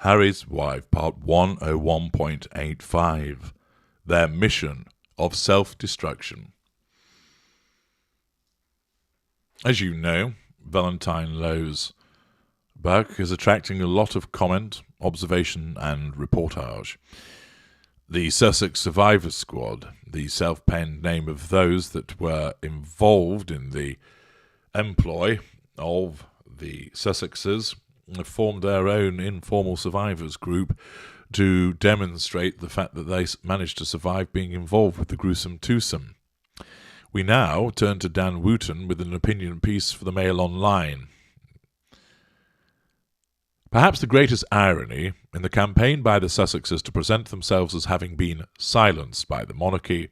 Harry's Wife, Part 101.85. Their Mission of Self-Destruction. As you know, Valentine Lowe's book is attracting a lot of comment, observation, and reportage. The Sussex Survivor Squad, the self-penned name of those that were involved in the employ of the Sussexes, formed their own informal survivors group to demonstrate the fact that they managed to survive being involved with the gruesome twosome. We now turn to Dan Wooten with an opinion piece for the Mail Online. Perhaps the greatest irony in the campaign by the Sussexes to present themselves as having been silenced by the monarchy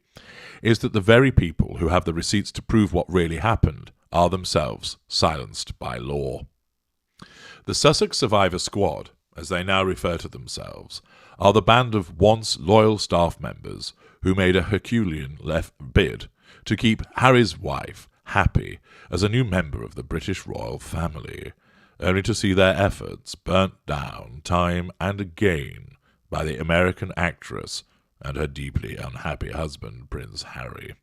is that the very people who have the receipts to prove what really happened are themselves silenced by law. The Sussex Survivor Squad, as they now refer to themselves, are the band of once loyal staff members who made a Herculean bid to keep Harry's wife happy as a new member of the British royal family, only to see their efforts burnt down time and again by the American actress and her deeply unhappy husband, Prince Harry.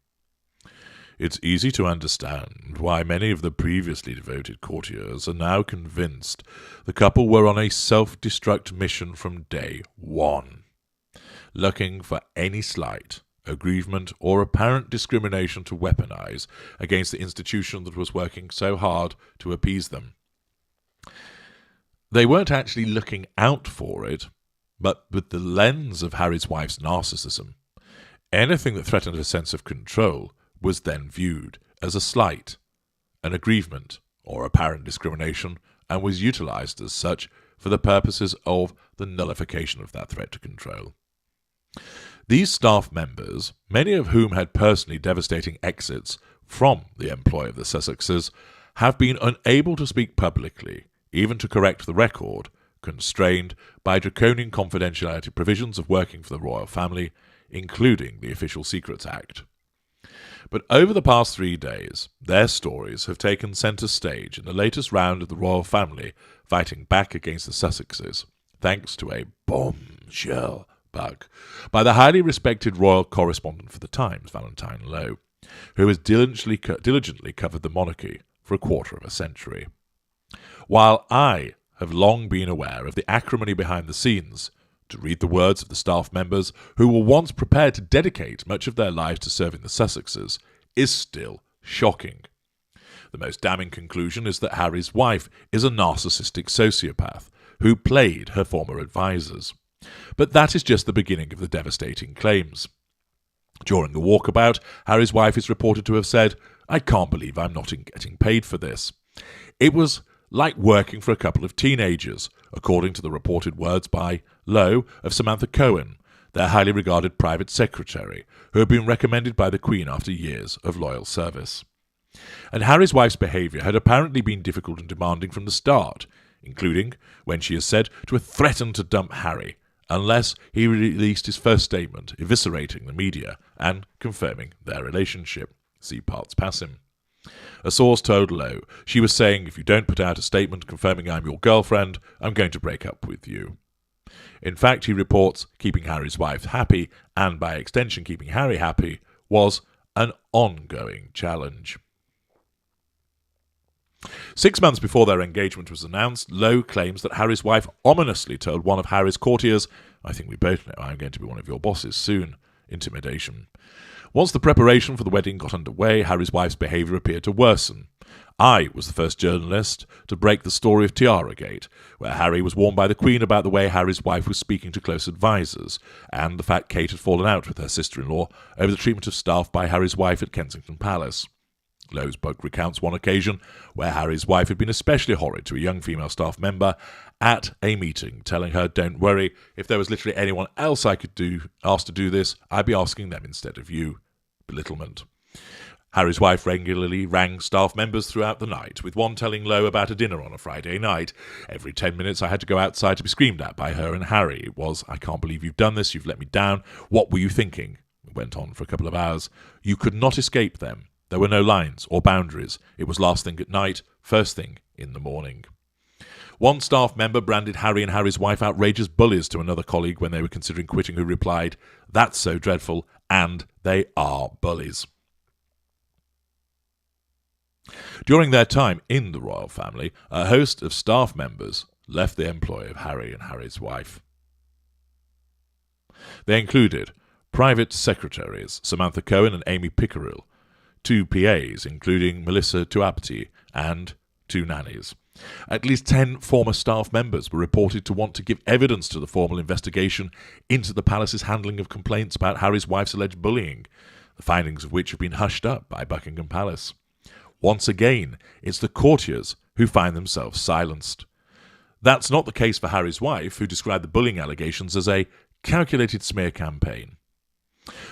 It's easy to understand why many of the previously devoted courtiers are now convinced the couple were on a self-destruct mission from day one, looking for any slight, aggrievement, or apparent discrimination to weaponize against the institution that was working so hard to appease them. They weren't actually looking out for it, but with the lens of Harry's wife's narcissism. Anything that threatened her sense of control was then viewed as a slight, an aggrievement, or apparent discrimination, and was utilized as such for the purposes of the nullification of that threat to control. These staff members, many of whom had personally devastating exits from the employ of the Sussexes, have been unable to speak publicly, even to correct the record, constrained by draconian confidentiality provisions of working for the royal family, including the Official Secrets Act. But over the past 3 days, their stories have taken centre stage in the latest round of the royal family fighting back against the Sussexes, thanks to a bombshell bug by the highly respected royal correspondent for the Times, Valentine Lowe, who has diligently covered the monarchy for a quarter of a century. While I have long been aware of the acrimony behind the scenes, to read the words of the staff members who were once prepared to dedicate much of their lives to serving the Sussexes is still shocking. The most damning conclusion is that Harry's wife is a narcissistic sociopath who played her former advisors. But that is just the beginning of the devastating claims. During the walkabout, Harry's wife is reported to have said, "I can't believe I'm not getting paid for this. It was like working for a couple of teenagers," according to the reported words by Lowe of Samantha Cohen, their highly regarded private secretary, who had been recommended by the Queen after years of loyal service. And Harry's wife's behaviour had apparently been difficult and demanding from the start, including when she is said to have threatened to dump Harry unless he released his first statement, eviscerating the media and confirming their relationship. See parts passing. A source told Lowe she was saying, "If you don't put out a statement confirming I'm your girlfriend, I'm going to break up with you." In fact, he reports keeping Harry's wife happy, and by extension keeping Harry happy, was an ongoing challenge. 6 months before their engagement was announced, Lowe claims that Harry's wife ominously told one of Harry's courtiers, "I think we both know I'm going to be one of your bosses soon." Intimidation. Once the preparation for the wedding got underway, Harry's wife's behaviour appeared to worsen. I was the first journalist to break the story of Tiaragate, where Harry was warned by the Queen about the way Harry's wife was speaking to close advisors, and the fact Kate had fallen out with her sister-in-law over the treatment of staff by Harry's wife at Kensington Palace. Lowe's book recounts one occasion where Harry's wife had been especially horrid to a young female staff member at a meeting, telling her, "Don't worry, if there was literally anyone else I could ask to do this, I'd be asking them instead of you." Belittlement. Harry's wife regularly rang staff members throughout the night, with one telling Lowe about a dinner on a Friday night. "Every 10 minutes I had to go outside to be screamed at by her and Harry. It was, 'I can't believe you've done this, you've let me down. What were you thinking?' It went on for a couple of hours. You could not escape them. There were no lines or boundaries. It was last thing at night, first thing in the morning." One staff member branded Harry and Harry's wife outrageous bullies to another colleague when they were considering quitting, who replied, "That's so dreadful, and they are bullies." During their time in the royal family, a host of staff members left the employ of Harry and Harry's wife. They included private secretaries Samantha Cohen and Amy Pickerill, 2 PAs, including Melissa Tuapti, and 2 nannies. At least 10 former staff members were reported to want to give evidence to the formal investigation into the palace's handling of complaints about Harry's wife's alleged bullying, the findings of which have been hushed up by Buckingham Palace. Once again, it's the courtiers who find themselves silenced. That's not the case for Harry's wife, who described the bullying allegations as a calculated smear campaign.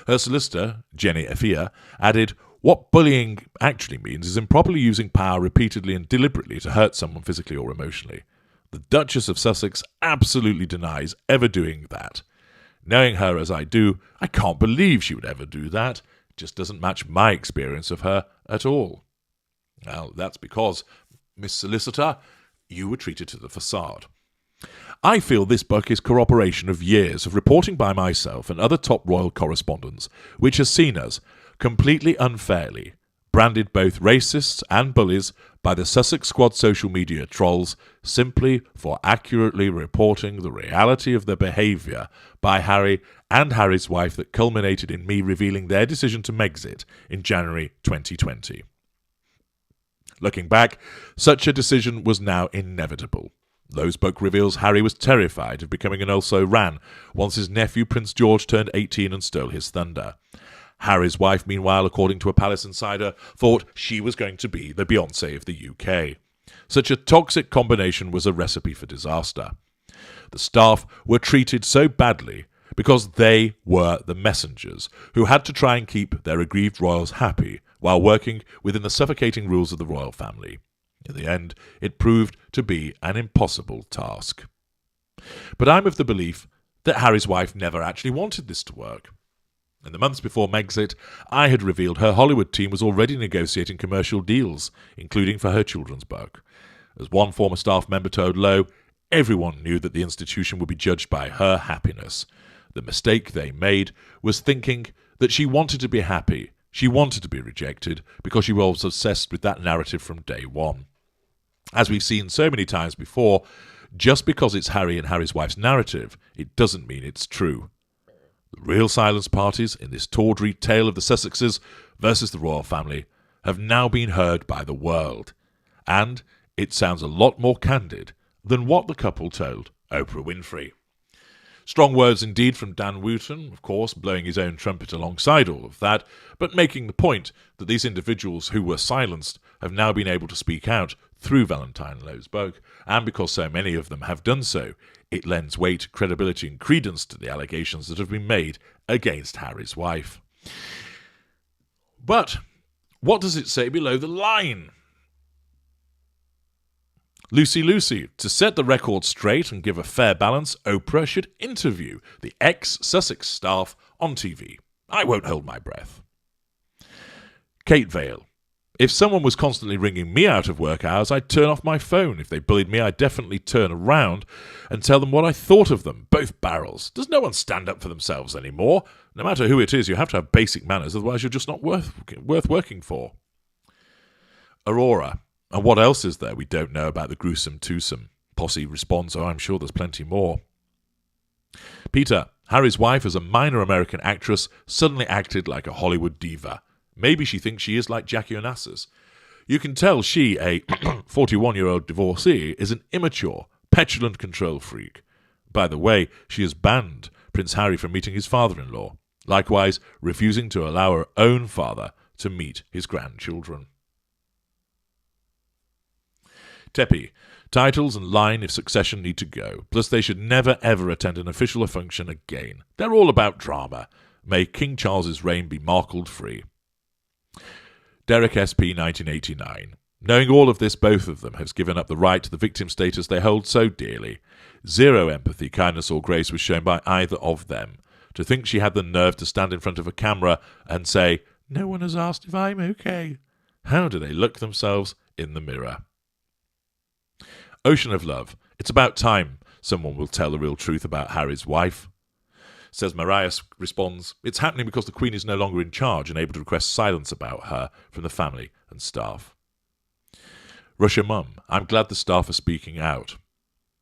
Her solicitor, Jenny Afia, added, "What bullying actually means is improperly using power repeatedly and deliberately to hurt someone physically or emotionally. The Duchess of Sussex absolutely denies ever doing that. Knowing her as I do, I can't believe she would ever do that. It just doesn't match my experience of her at all." Well, that's because, Miss Solicitor, you were treated to the facade. I feel this book is corroboration of years of reporting by myself and other top royal correspondents, which has seen us, completely unfairly, branded both racists and bullies by the Sussex Squad social media trolls simply for accurately reporting the reality of the behaviour by Harry and Harry's wife that culminated in me revealing their decision to Megxit in January 2020. Looking back, such a decision was now inevitable. Lowe's book reveals Harry was terrified of becoming an also-ran once his nephew Prince George turned 18 and stole his thunder. Harry's wife, meanwhile, according to a palace insider, thought she was going to be the Beyoncé of the UK. Such a toxic combination was a recipe for disaster. The staff were treated so badly because they were the messengers who had to try and keep their aggrieved royals happy while working within the suffocating rules of the royal family. In the end, it proved to be an impossible task. But I'm of the belief that Harry's wife never actually wanted this to work. In the months before Megxit, I had revealed her Hollywood team was already negotiating commercial deals, including for her children's book. As one former staff member told Lowe, everyone knew that the institution would be judged by her happiness. The mistake they made was thinking that she wanted to be happy. She wanted to be rejected because she was obsessed with that narrative from day one. As we've seen so many times before, just because it's Harry and Harry's wife's narrative, it doesn't mean it's true. The real silence parties in this tawdry tale of the Sussexes versus the royal family have now been heard by the world, and it sounds a lot more candid than what the couple told Oprah Winfrey. Strong words indeed from Dan Wooten, of course, blowing his own trumpet alongside all of that, but making the point that these individuals who were silenced have now been able to speak out through Valentine Lowe's book, and because so many of them have done so, it lends weight, credibility and credence to the allegations that have been made against Harry's wife. But what does it say below the line? Lucy, to set the record straight and give a fair balance, Oprah should interview the ex-Sussex staff on TV. I won't hold my breath. Kate Vale, if someone was constantly ringing me out of work hours, I'd turn off my phone. If they bullied me, I'd definitely turn around and tell them what I thought of them. Both barrels. Does no one stand up for themselves anymore? No matter who it is, you have to have basic manners, otherwise you're just not worth working for. Aurora, and what else is there we don't know about the gruesome twosome? Posse responds, oh, I'm sure there's plenty more. Peter, Harry's wife, as a minor American actress, suddenly acted like a Hollywood diva. Maybe she thinks she is like Jackie Onassis. You can tell she, a 41-year-old divorcee, is an immature, petulant control freak. By the way, she has banned Prince Harry from meeting his father-in-law, likewise refusing to allow her own father to meet his grandchildren. Teppy, titles and line if succession need to go, plus they should never ever attend an official function again. They're all about drama. May King Charles's reign be Markled free. Derek SP 1989. Knowing all of this, both of them have given up the right to the victim status they hold so dearly. Zero empathy, kindness or grace was shown by either of them. To think she had the nerve to stand in front of a camera and say, no one has asked if I'm okay. How do they look themselves in the mirror? Ocean of Love. It's about time someone will tell the real truth about Harry's wife. Says Mariah responds, it's happening because the Queen is no longer in charge and able to request silence about her from the family and staff. Russia Mum. I'm glad the staff are speaking out.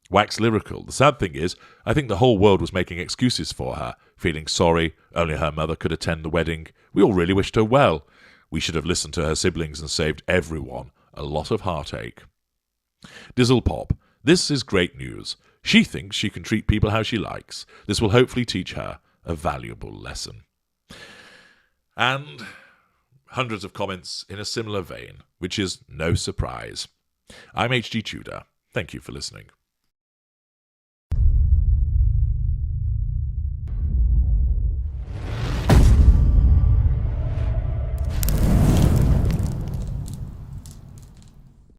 Wax Lyrical. The sad thing is, I think the whole world was making excuses for her, feeling sorry, only her mother could attend the wedding. We all really wished her well. We should have listened to her siblings and saved everyone a lot of heartache. Dizzle Pop. This is great news. She thinks she can treat people how she likes. This will hopefully teach her a valuable lesson. And hundreds of comments in a similar vein, which is no surprise. I'm H.G. Tudor. Thank you for listening.